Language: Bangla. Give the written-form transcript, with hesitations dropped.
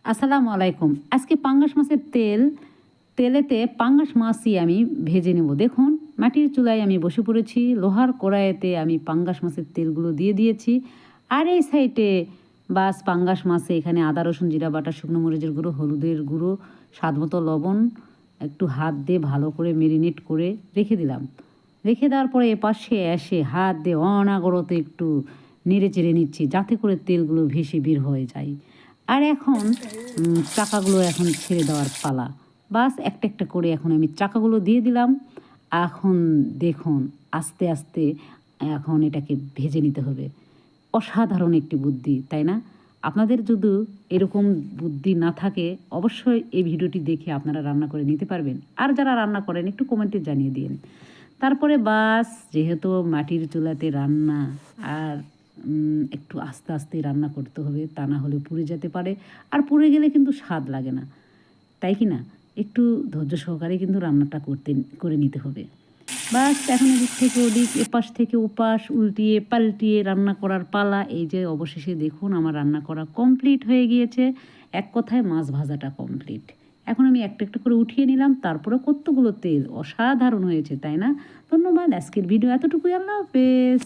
আসসালামু আলাইকুম। আজকে পাঙ্গাস মাছের তেলেতে পাঙ্গাস মাছই আমি ভেজে নেব। দেখুন, মাটির চুলায় আমি বসে পড়েছি। লোহার কড়াইতে আমি পাঙ্গাস মাছের তেলগুলো দিয়ে দিয়েছি। আর এই সাইডে পাঙ্গাস মাছে এখানে আদা, রসুন, জিরা বাটা, শুকনো মরিচের গুঁড়ো, হলুদের গুঁড়ো, স্বাদমতো লবণ, একটু হাত দিয়ে ভালো করে মেরিনেট করে রেখে দিলাম। রেখে দেওয়ার পরে এপাশে এসে হাত দিয়ে অনাগরত একটু নেড়ে চেড়ে নিচ্ছি, যাতে করে তেলগুলো ভেসে বের হয়ে যায়। আর এখন চাকাগুলো এখন ছেড়ে দেওয়ার পালা। বাস একটা একটা করে এখন আমি চাকাগুলো দিয়ে দিলাম। এখন দেখুন, আস্তে আস্তে এখন এটাকে ভেজে নিতে হবে। অসাধারণ একটি বুদ্ধি, তাই না? আপনাদের যদি এরকম বুদ্ধি না থাকে, অবশ্যই এই ভিডিওটি দেখে আপনারা রান্না করে নিতে পারবেন। আর যারা রান্না করেন একটু কমেন্টে জানিয়ে দিন। তারপরে যেহেতু মাটির চুলাতে রান্না, আর একটু আস্তে আস্তে রান্না করতে হবে, তা না হলে পুড়ে যেতে পারে। আর পুড়ে গেলে কিন্তু স্বাদ লাগে না, তাই কি না? একটু ধৈর্য সহকারে কিন্তু রান্নাটা করে নিতে হবে। এখন এদিক থেকে ওদিক, এপাশ থেকে ওপাশ, উল্টিয়ে পাল্টিয়ে রান্না করার পালা। এই যে অবশেষে দেখুন আমার রান্না করা কমপ্লিট হয়ে গিয়েছে। এক কথায় মাছ ভাজাটা কমপ্লিট। এখন আমি একটা একটা করে উঠিয়ে নিলাম, তারপরে কতগুলো তেল, অসাধারণ হয়েছে, তাই না? ধন্যবাদ। আজকের ভিডিও এতটুকুই। আল্লাহ হাফেজ।